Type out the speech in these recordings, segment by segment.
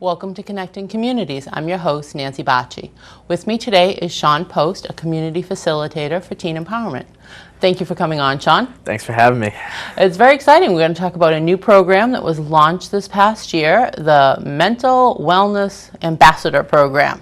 Welcome to Connecting Communities. I'm your host, Nancy Bacci. With me today is Sean Post, a community facilitator for teen empowerment. Thank you for coming on, Sean. Thanks for having me. It's very exciting. We're going to talk about a new program that was launched this past year, the Mental Wellness Ambassador Program.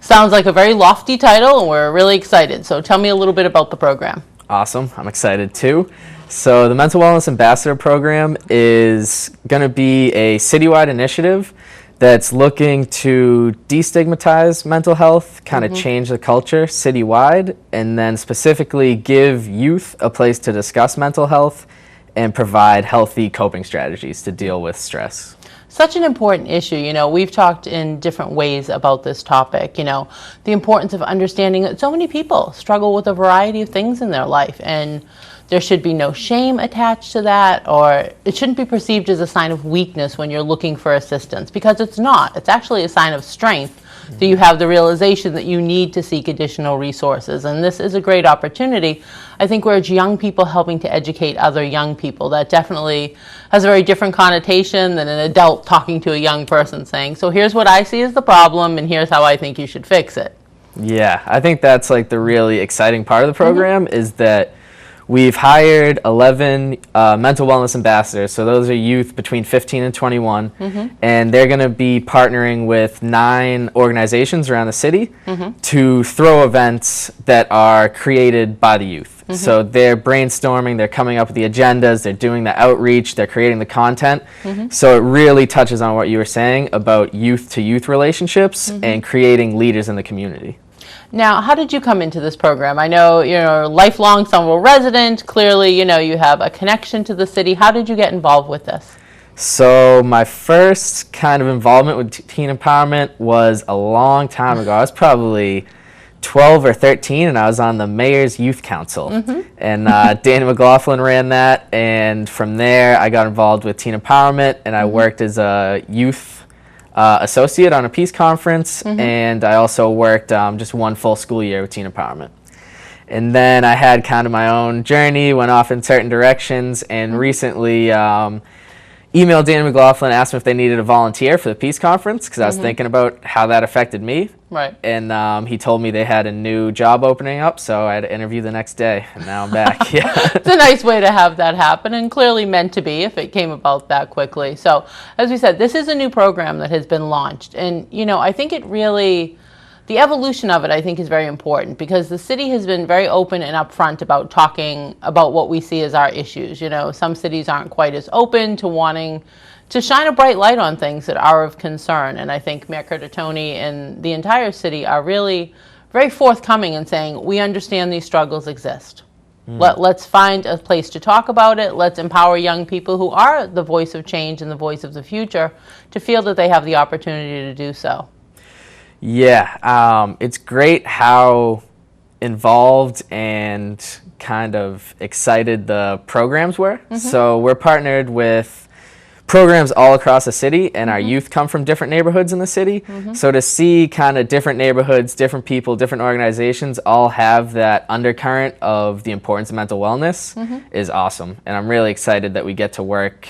Sounds like a very lofty title, and we're really excited. So tell me a little bit about the program. Awesome. I'm excited too. So the Mental Wellness Ambassador Program is going to be a citywide initiative that's looking to destigmatize mental health, kind of change the culture citywide, and then specifically give youth a place to discuss mental health and provide healthy coping strategies to deal with stress. Such an important issue. You know, we've talked in different ways about this topic, you know, the importance of understanding that so many people struggle with a variety of things in their life, and there should be no shame attached to that, or it shouldn't be perceived as a sign of weakness when you're looking for assistance, because it's not. It's actually a sign of strength that you have the realization that you need to seek additional resources. And this is a great opportunity, I think, where it's young people helping to educate other young people. That definitely has a very different connotation than an adult talking to a young person saying, so here's what I see as the problem, and here's how I think you should fix it. Yeah, I think that's like the really exciting part of the program is that we've hired 11 mental wellness ambassadors, so those are youth between 15 and 21, and they're going to be partnering with 9 organizations around the city to throw events that are created by the youth. So they're brainstorming, they're coming up with the agendas, they're doing the outreach, they're creating the content. So it really touches on what you were saying about youth-to-youth relationships and creating leaders in the community. Now, how did you come into this program? I know you're a lifelong Somerville resident. Clearly, you know, you have a connection to the city. How did you get involved with this? So my first kind of involvement with teen empowerment was a long time ago. I was probably 12 or 13, and I was on the Mayor's Youth Council. And Danny McLaughlin ran that, and from there I got involved with teen empowerment, and I worked as a youth associate on a peace conference, and I also worked just one full school year with teen empowerment. And then I had kind of my own journey, went off in certain directions, and recently emailed Danny McLaughlin, asked him if they needed a volunteer for the peace conference, because I was thinking about how that affected me. Right. And he told me they had a new job opening up, so I had to interview the next day, and now I'm back. Yeah. It's a nice way to have that happen, and clearly meant to be if it came about that quickly. So, as we said, this is a new program that has been launched, and, you know, I think it really, the evolution of it, I think, is very important, because the city has been very open and upfront about talking about what we see as our issues. You know, some cities aren't quite as open to wanting to shine a bright light on things that are of concern, and I think Mayor Curtatone and the entire city are really very forthcoming in saying, we understand these struggles exist. Let's find a place to talk about it. Let's empower young people who are the voice of change and the voice of the future to feel that they have the opportunity to do so. Yeah, it's great how involved and kind of excited the programs were. So we're partnered with programs all across the city, and our youth come from different neighborhoods in the city. So to see kind of different neighborhoods, different people, different organizations all have that undercurrent of the importance of mental wellness is awesome. And I'm really excited that we get to work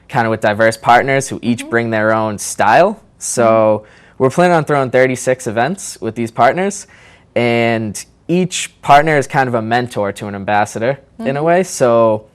kind of with diverse partners who each bring their own style. So we're planning on throwing 36 events with these partners, and each partner is kind of a mentor to an ambassador in a way. So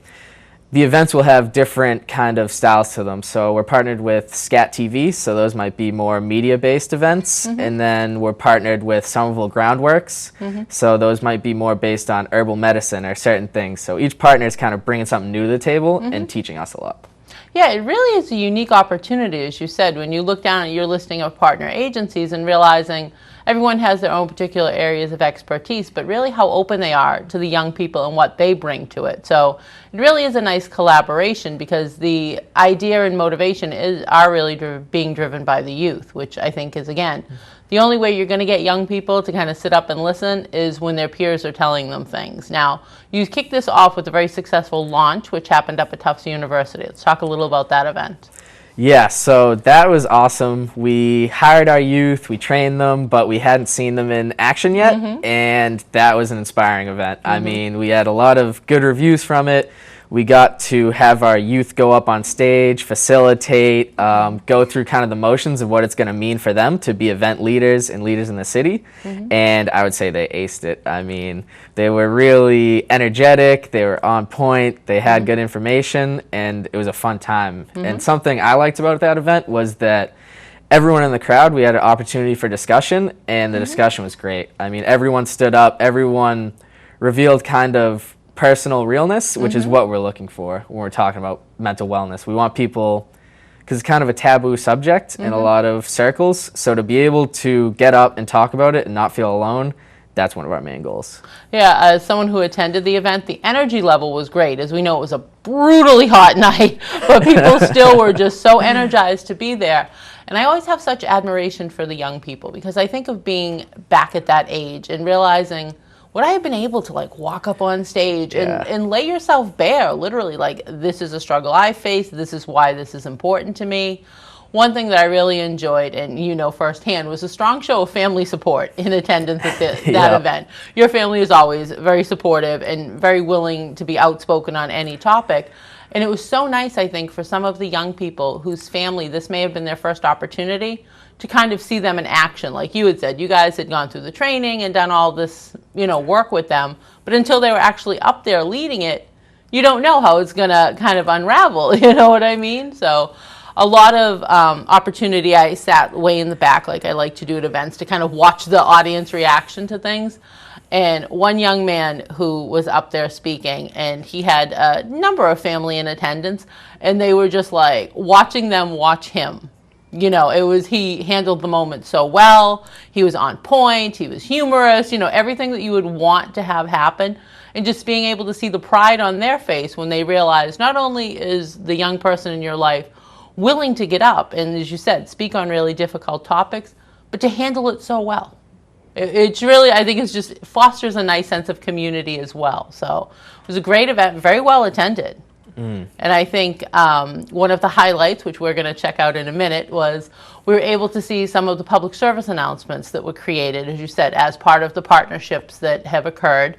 the events will have different kind of styles to them. So we're partnered with Scat TV, so those might be more media-based events. And then we're partnered with Somerville Groundworks, so those might be more based on herbal medicine or certain things. So each partner is kind of bringing something new to the table and teaching us a lot. Yeah, it really is a unique opportunity, as you said, when you look down at your listing of partner agencies and realizing everyone has their own particular areas of expertise, but really how open they are to the young people and what they bring to it. So it really is a nice collaboration, because the idea and motivation are really being driven by the youth, which I think is, again, the only way you're going to get young people to kind of sit up and listen is when their peers are telling them things. Now, you kicked this off with a very successful launch, which happened up at Tufts University. Let's talk a little about that event. Yeah, so that was awesome. We hired our youth, we trained them, but we hadn't seen them in action yet, and that was an inspiring event. I mean, we had a lot of good reviews from it. we got to have our youth go up on stage, facilitate, go through kind of the motions of what it's going to mean for them to be event leaders and leaders in the city. And I would say they aced it. I mean, they were really energetic, they were on point, they had good information, and it was a fun time. And something I liked about that event was that everyone in the crowd, we had an opportunity for discussion, and the discussion was great. I mean, everyone stood up, everyone revealed kind of personal realness, which is what we're looking for when we're talking about mental wellness. We want people, because it's kind of a taboo subject in a lot of circles, so to be able to get up and talk about it and not feel alone, that's one of our main goals. Yeah, as someone who attended the event, the energy level was great. As we know, it was a brutally hot night, but people still were just so energized to be there. And I always have such admiration for the young people, because I think of being back at that age and realizing, would I have been able to like walk up on stage and lay yourself bare, literally, like, this is a struggle I face, this is why this is important to me. One thing that I really enjoyed, and you know firsthand, was a strong show of family support in attendance at that event. Your family is always very supportive and very willing to be outspoken on any topic. And it was so nice, I think, for some of the young people whose family, this may have been their first opportunity, to kind of see them in action. Like you had said, you guys had gone through the training and done all this, you know, work with them, but until they were actually up there leading it, you don't know how it's going to kind of unravel, you know what I mean? So a lot of opportunity. I sat way in the back, like I like to do at events, to kind of watch the audience reaction to things. And one young man who was up there speaking, and he had a number of family in attendance, and they were just like watching them watch him. You know, he handled the moment so well. He was on point. He was humorous, you know, everything that you would want to have happen. And just being able to see the pride on their face when they realize not only is the young person in your life willing to get up and, as you said, speak on really difficult topics, but to handle it so well. It's really, I think, it fosters a nice sense of community as well. So it was a great event, very well attended. And I think one of the highlights, which we're going to check out in a minute, was we were able to see some of the public service announcements that were created, as you said, as part of the partnerships that have occurred.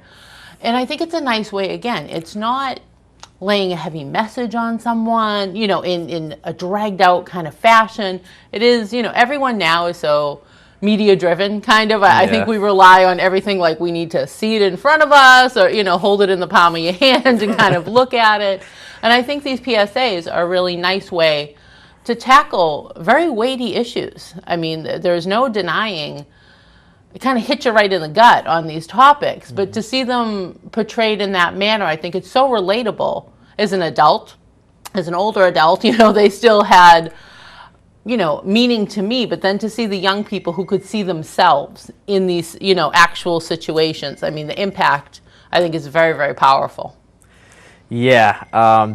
And I think it's a nice way, again, it's not laying a heavy message on someone, you know, in a dragged out kind of fashion. It is, you know, everyone now is so media driven kind of. I think we rely on everything, like we need to see it in front of us, or, you know, hold it in the palm of your hand and kind of look at it. And I think these PSAs are a really nice way to tackle very weighty issues. I mean, there's no denying, it kind of hits you right in the gut on these topics, but to see them portrayed in that manner, I think it's so relatable. As an adult, as an older adult, you know, they still had, you know, meaning to me, but then to see the young people who could see themselves in these, you know, actual situations, I mean, the impact, I think, is very, very powerful. Yeah,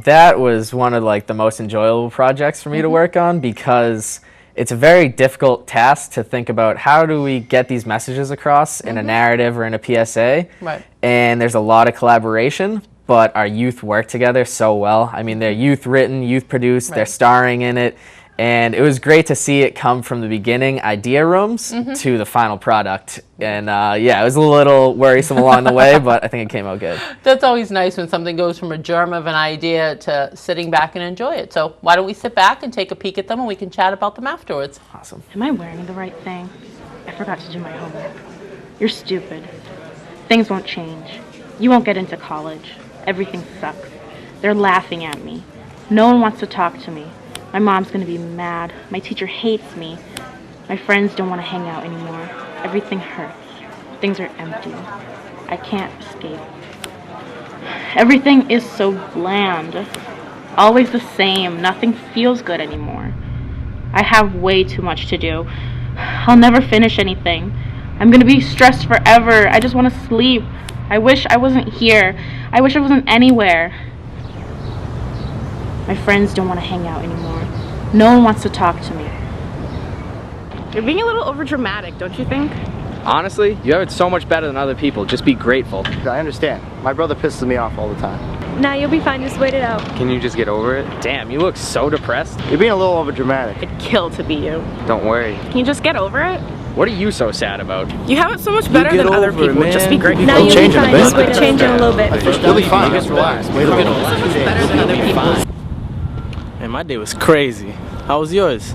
that was one of like the most enjoyable projects for me to work on, because it's a very difficult task to think about how do we get these messages across in a narrative or in a PSA. Right. And there's a lot of collaboration, but our youth work together so well. I mean, they're youth written, youth produced, they're starring in it. And it was great to see it come from the beginning idea rooms to the final product. And yeah, it was a little worrisome along the way, but I think it came out good. That's always nice when something goes from a germ of an idea to sitting back and enjoy it. So why don't we sit back and take a peek at them, and we can chat about them afterwards. Awesome. Am I wearing the right thing? I forgot to do my homework. You're stupid. Things won't change. You won't get into college. Everything sucks. They're laughing at me. No one wants to talk to me. My mom's gonna be mad. My teacher hates me. My friends don't want to hang out anymore. Everything hurts. Things are empty. I can't escape. Everything is so bland. Always the same. Nothing feels good anymore. I have way too much to do. I'll never finish anything. I'm gonna be stressed forever. I just want to sleep. I wish I wasn't here. I wish I wasn't anywhere. My friends don't want to hang out anymore. No one wants to talk to me. You're being a little overdramatic, don't you think? Honestly, you have it so much better than other people. Just be grateful. I understand. My brother pisses me off all the time. Nah, you'll be fine. Just wait it out. Can you just get over it? Damn, you look so depressed. You're being a little overdramatic. I'd kill to be you. Don't worry. Can you just get over it? What are you so sad about? You have it so much better than other people. Just be great. Now you'll be change in a fine. bit. Just wait it change in a little bit. You'll be fine. Just relax. Wait a little. Better than other people. Man, my day was crazy. How was yours?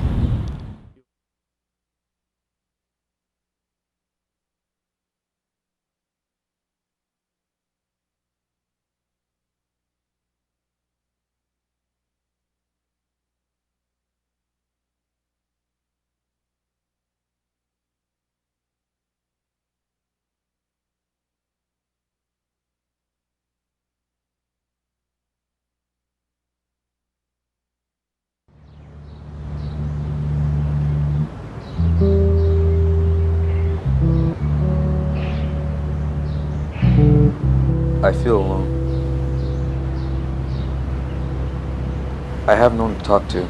I feel alone. I have no one to talk to.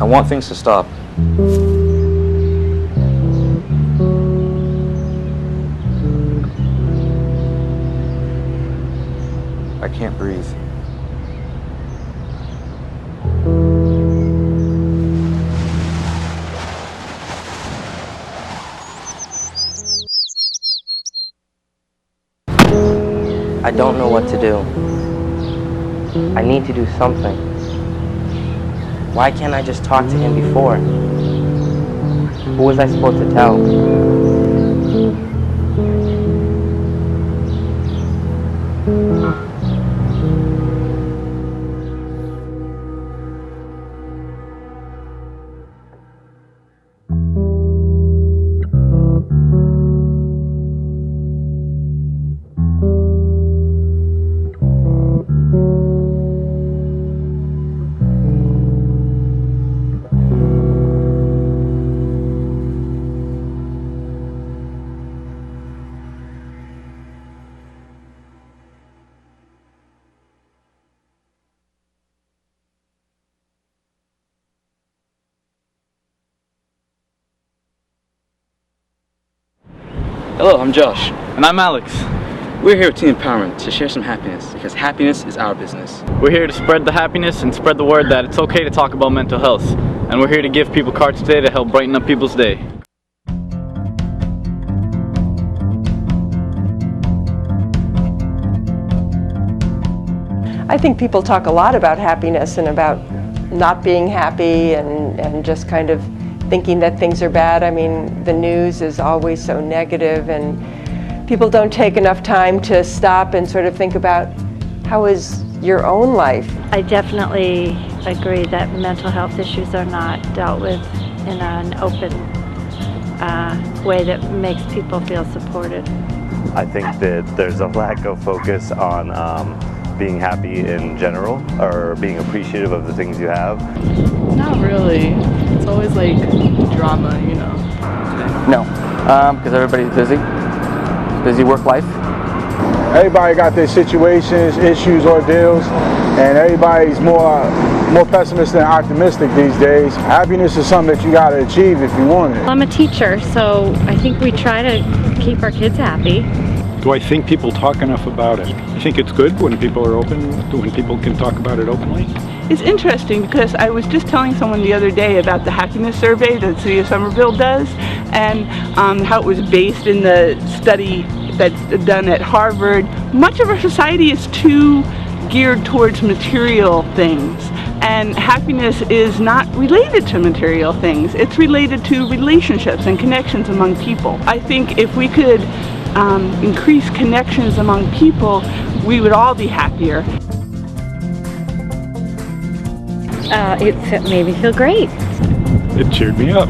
I want things to stop. I can't breathe. I don't know what to do. I need to do something. Why can't I just talk to him before? Who was I supposed to tell? Hello, I'm Josh. And I'm Alex. We're here with Teen Empowerment to share some happiness, because happiness is our business. We're here to spread the happiness and spread the word that it's okay to talk about mental health. And we're here to give people cards today to help brighten up people's day. I think people talk a lot about happiness and about not being happy and just kind of thinking that things are bad. I mean, the news is always so negative and people don't take enough time to stop and sort of think about how is your own life. I definitely agree that mental health issues are not dealt with in an open way that makes people feel supported. I think that there's a lack of focus on being happy in general, or being appreciative of the things you have. Not really. It's always like drama, you know. No, because everybody's busy work life. Everybody got their situations, issues, ordeals, and everybody's more pessimistic than optimistic these days. Happiness is something that you got to achieve if you want it. I'm a teacher, so I think we try to keep our kids happy. Do I think people talk enough about it? I think it's good when people are open, when people can talk about it openly. It's interesting because I was just telling someone the other day about the happiness survey that the city of Somerville does, and how it was based in the study that's done at Harvard. Much of our society is too geared towards material things, and happiness is not related to material things. It's related to relationships and connections among people. I think if we could increase connections among people, we would all be happier. It made me feel great. It cheered me up.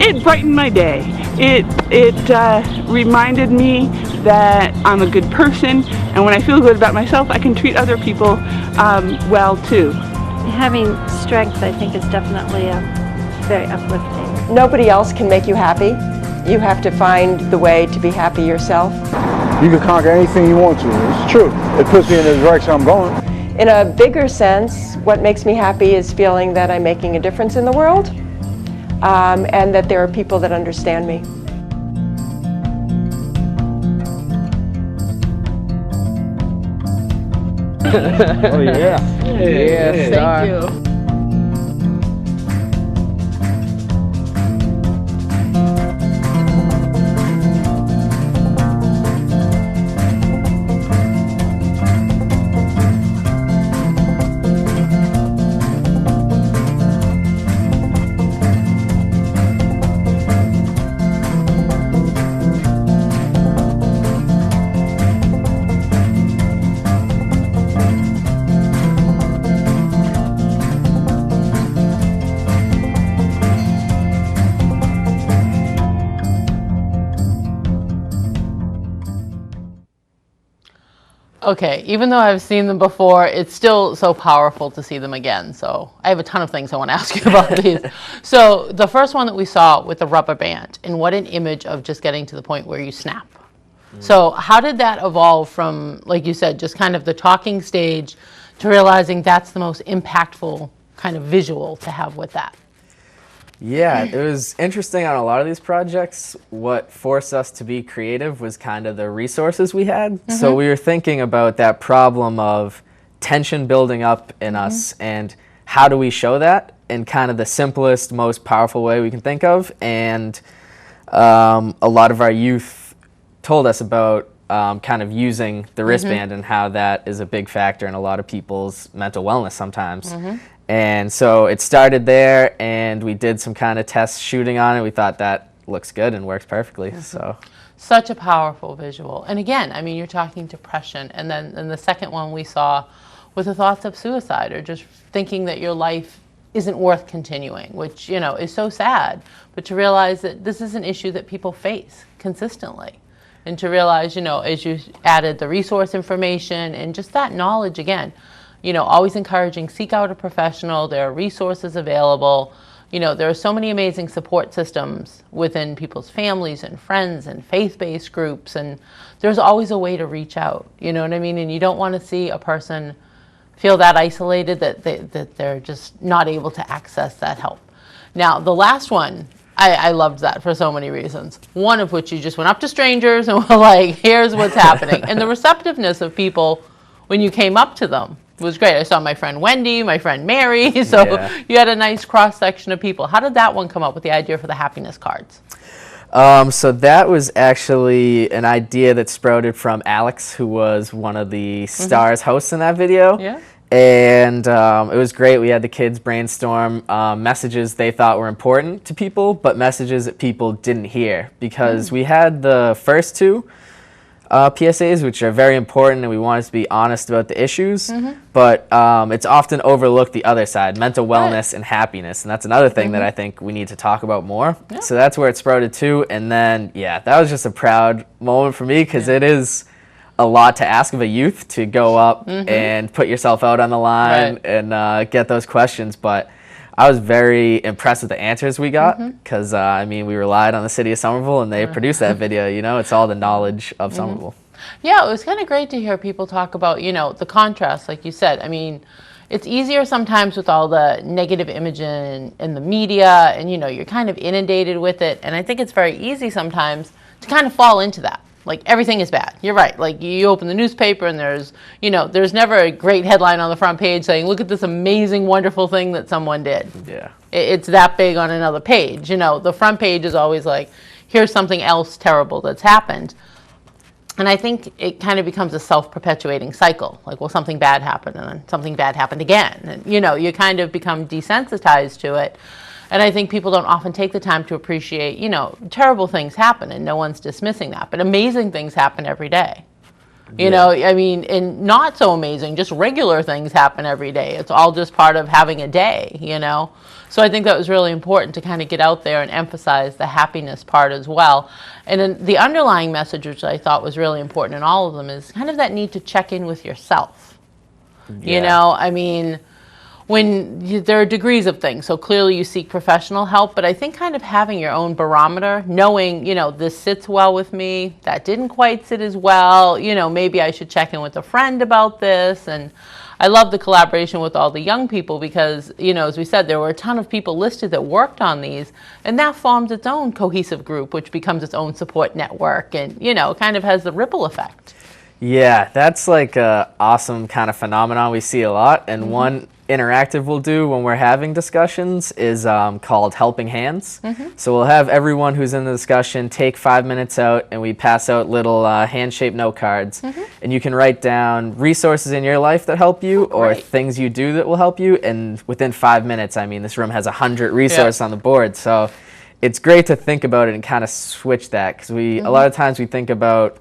It brightened my day. It reminded me that I'm a good person, and when I feel good about myself, I can treat other people well too. Having strength, I think, is definitely very uplifting. Nobody else can make you happy. You have to find the way to be happy yourself. You can conquer anything you want to. It's true. It puts me in the direction I'm going. In a bigger sense, what makes me happy is feeling that I'm making a difference in the world, and that there are people that understand me. Oh yeah. Yeah, star. Thank you. Okay, even though I've seen them before, it's still so powerful to see them again. So I have a ton of things I want to ask you about these. So the first one that we saw with the rubber band, and what an image of just getting to the point where you snap. So how did that evolve from, like you said, just kind of the talking stage to realizing that's the most impactful kind of visual to have with that? Yeah, it was interesting on a lot of these projects. What forced us to be creative was kind of the resources we had. So we were thinking about that problem of tension building up in us, and how do we show that in kind of the simplest, most powerful way we can think of. And a lot of our youth told us about kind of using the wristband and how that is a big factor in a lot of people's mental wellness sometimes. And so it started there, and we did some kind of test shooting on it. We thought that looks good and works perfectly. So such a powerful visual. And again, I mean, you're talking depression, and then the second one we saw with the thoughts of suicide, or just thinking that your life isn't worth continuing, which, you know, is so sad. But to realize that this is an issue that people face consistently, and to realize, you know, as you added the resource information and just that knowledge again, you know, always encouraging, seek out a professional. There are resources available. You know, there are so many amazing support systems within people's families and friends and faith-based groups, and there's always a way to reach out, you know what I mean? And you don't want to see a person feel that isolated, that they're just not able to access that help. Now, the last one, I loved that for so many reasons. One of which, you just went up to strangers and were like, here's what's happening. And the receptiveness of people when you came up to them was great. I saw my friend Wendy, my friend Mary, so you had a nice cross-section of people. How did that one come up with the idea for the happiness cards? So that was actually an idea that sprouted from Alex, who was one of the stars hosts in that video. Yeah. And it was great. We had the kids brainstorm messages they thought were important to people, but messages that people didn't hear, because we had the first two PSAs, which are very important, and we want us to be honest about the issues, but it's often overlooked the other side, mental wellness and happiness, and that's another thing that I think we need to talk about more. So that's where it sprouted to, and then, yeah, that was just a proud moment for me, because it is a lot to ask of a youth to go up and put yourself out on the line and get those questions, but I was very impressed with the answers we got, because, I mean, we relied on the city of Somerville, and they produced that video, you know? It's all the knowledge of Somerville. Yeah, it was kind of great to hear people talk about, you know, the contrast, like you said. I mean, it's easier sometimes with all the negative imaging in the media, and, you know, you're kind of inundated with it, and I think it's very easy sometimes to kind of fall into that. Like, everything is bad. You're right. Like, you open the newspaper and there's, you know, there's never a great headline on the front page saying, look at this amazing, wonderful thing that someone did. Yeah. It's that big on another page. You know, the front page is always like, here's something else terrible that's happened. And I think it kind of becomes a self-perpetuating cycle. Like, well, something bad happened, and then something bad happened again. And, you know, you kind of become desensitized to it. And I think people don't often take the time to appreciate, you know, terrible things happen, and no one's dismissing that. But amazing things happen every day. You know, I mean, and not so amazing, just regular things happen every day. It's all just part of having a day, you know. So I think that was really important to kind of get out there and emphasize the happiness part as well. And then the underlying message, which I thought was really important in all of them, is kind of that need to check in with yourself. You know, I mean, there are degrees of things, so clearly you seek professional help, but I think kind of having your own barometer, knowing, you know, this sits well with me, that didn't quite sit as well, you know, maybe I should check in with a friend about this. And I love the collaboration with all the young people, because, you know, as we said, there were a ton of people listed that worked on these, and that forms its own cohesive group, which becomes its own support network, and, you know, kind of has the ripple effect. Yeah, that's like a awesome kind of phenomenon we see a lot. And Mm-hmm. one interactive we'll do when we're having discussions is called Helping Hands. Mm-hmm. So we'll have everyone who's in the discussion take 5 minutes out, and we pass out little hand-shaped note cards. Mm-hmm. And you can write down resources in your life that help you, or great. things you do that will help you. And within 5 minutes, I mean, this room has 100 resources on the board. So it's great to think about it and kind of switch that, because a lot of times we think about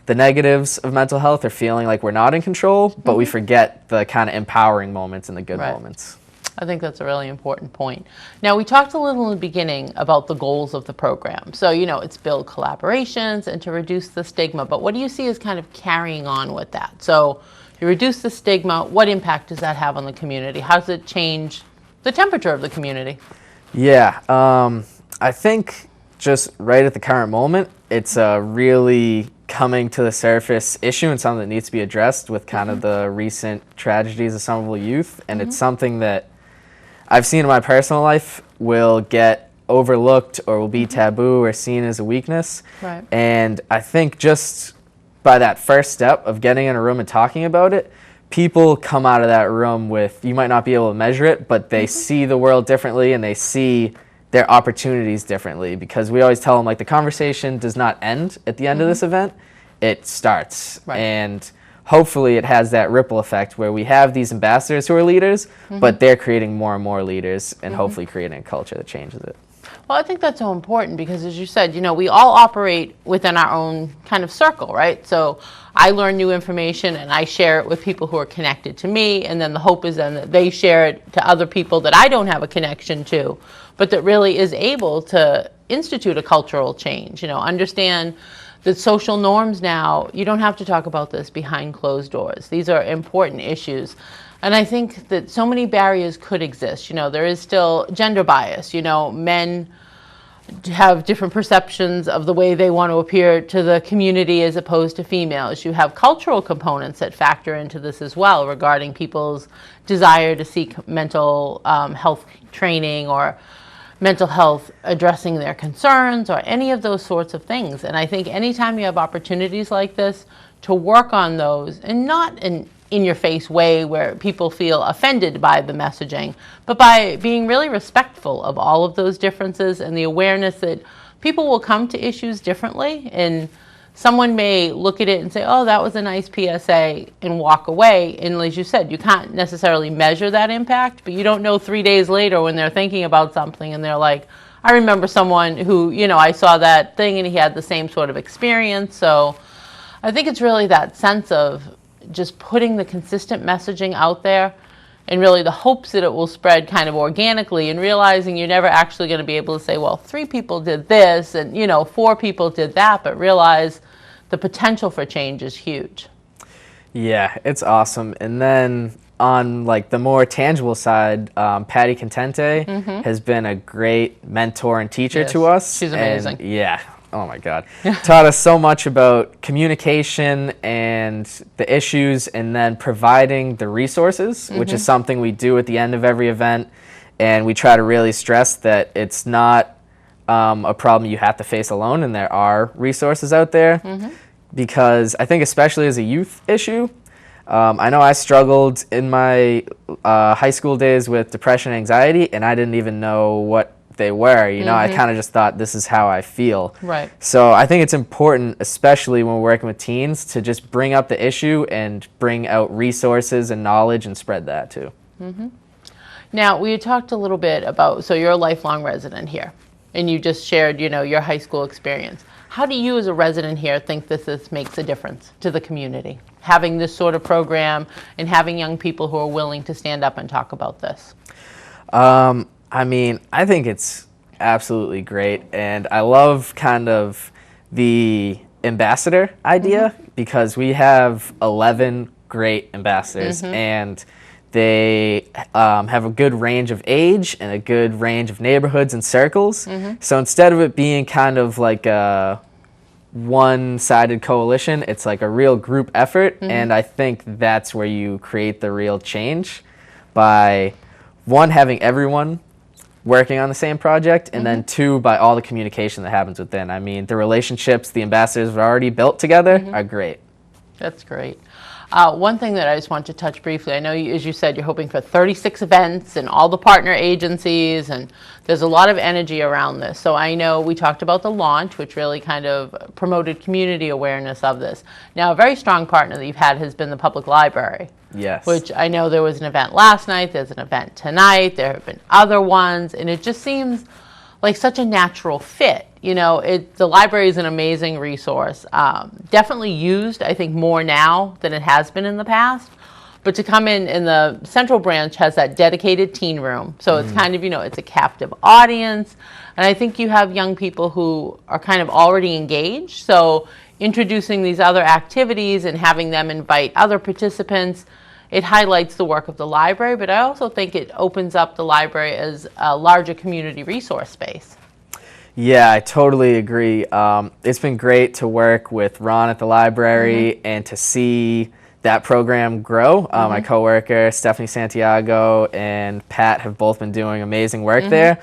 the negatives of mental health or feeling like we're not in control, but we forget the kind of empowering moments and the good Right. moments. I think that's a really important point. Now, we talked a little in the beginning about the goals of the program. So, it's build collaborations and to reduce the stigma, but what do you see as kind of carrying on with that? So, you reduce the stigma, what impact does that have on the community? How does it change the temperature of the community? Yeah, I think just right at the current moment, it's a really coming to the surface issue and something that needs to be addressed with kind of the recent tragedies of Somerville youth. And it's something that I've seen in my personal life will get overlooked or will be taboo or seen as a weakness. Right. And I think just by that first step of getting in a room and talking about it, people come out of that room with, you might not be able to measure it, but they see the world differently and they see their opportunities differently, because we always tell them, like, the conversation does not end at the end of this event, it starts. Right. And hopefully it has that ripple effect where we have these ambassadors who are leaders, but they're creating more and more leaders and hopefully creating a culture that changes it. Well, I think that's so important because, as you said, we all operate within our own kind of circle, right? So I learn new information and I share it with people who are connected to me, and then the hope is then that they share it to other people that I don't have a connection to, but that really is able to institute a cultural change, understand that social norms now, you don't have to talk about this behind closed doors. These are important issues. And I think that so many barriers could exist. There is still gender bias. Men have different perceptions of the way they want to appear to the community as opposed to females. You have cultural components that factor into this as well, regarding people's desire to seek mental health training or mental health addressing their concerns or any of those sorts of things. And I think anytime you have opportunities like this to work on those, and not in your face way where people feel offended by the messaging, but by being really respectful of all of those differences and the awareness that people will come to issues differently. And someone may look at it and say, oh, that was a nice PSA, and walk away. And as you said, you can't necessarily measure that impact, but you don't know 3 days later when they're thinking about something and they're like, I remember someone who, I saw that thing and he had the same sort of experience. So I think it's really that sense of just putting the consistent messaging out there and really the hopes that it will spread kind of organically, and realizing you're never actually going to be able to say, well, 3 people did this and 4 people did that, but realize the potential for change is huge. Yeah, it's awesome. And then on like the more tangible side, Patty Contente has been a great mentor and teacher to us. She's amazing. And yeah. Oh my God. Taught us so much about communication and the issues, and then providing the resources, which is something we do at the end of every event. And we try to really stress that it's not a problem you have to face alone, and there are resources out there. Because I think especially as a youth issue, I know I struggled in my high school days with depression and anxiety, and I didn't even know what they were. I kind of just thought, this is how I feel. Right. So I think it's important, especially when we're working with teens, to just bring up the issue and bring out resources and knowledge and spread that too. Now, we had talked a little bit about, so you're a lifelong resident here, and you just shared, your high school experience. How do you as a resident here think this makes a difference to the community, having this sort of program and having young people who are willing to stand up and talk about this? I mean, I think it's absolutely great, and I love kind of the ambassador idea, because we have 11 great ambassadors, and they have a good range of age and a good range of neighborhoods and circles. So instead of it being kind of like a one-sided coalition, it's like a real group effort, and I think that's where you create the real change by, one, having everyone working on the same project, and then 2, by all the communication that happens within. I mean, the relationships the ambassadors have already built together are great. That's great. One thing that I just want to touch briefly, I know, as you said, you're hoping for 36 events and all the partner agencies, and there's a lot of energy around this. So I know we talked about the launch, which really kind of promoted community awareness of this. Now, a very strong partner that you've had has been the public library. Yes. Which I know there was an event last night, there's an event tonight, there have been other ones, and it just seems like such a natural fit. You know, the library is an amazing resource. Definitely used, I think, more now than it has been in the past. But to come in the central branch has that dedicated teen room. So it's kind of, it's a captive audience. And I think you have young people who are kind of already engaged. So introducing these other activities and having them invite other participants, it highlights the work of the library. But I also think it opens up the library as a larger community resource space. Yeah, I totally agree. It's been great to work with Ron at the library and to see that program grow. My coworker, Stephanie Santiago, and Pat have both been doing amazing work there.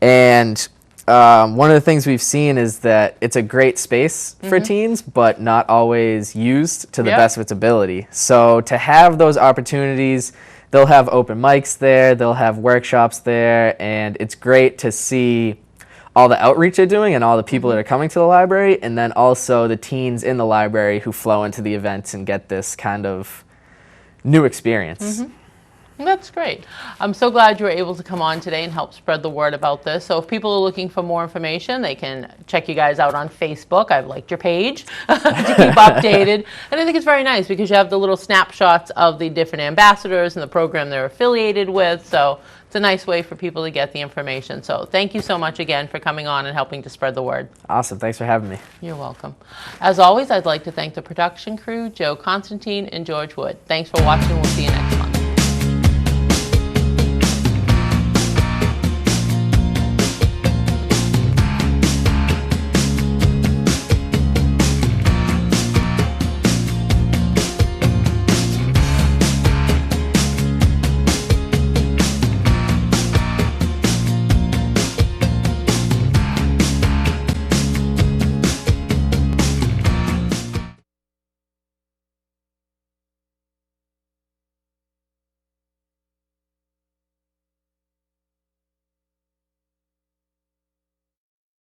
And one of the things we've seen is that it's a great space for teens, but not always used to the best of its ability. So to have those opportunities, they'll have open mics there, they'll have workshops there, and it's great to see all the outreach they're doing and all the people that are coming to the library, and then also the teens in the library who flow into the events and get this kind of new experience. That's great. I'm so glad you were able to come on today and help spread the word about this. So if people are looking for more information, they can check you guys out on Facebook. I've liked your page to keep updated. And I think it's very nice because you have the little snapshots of the different ambassadors and the program they're affiliated with. So it's a nice way for people to get the information. So thank you so much again for coming on and helping to spread the word. Awesome. Thanks for having me. You're welcome. As always, I'd like to thank the production crew, Joe Constantine and George Wood. Thanks for watching. We'll see you next month.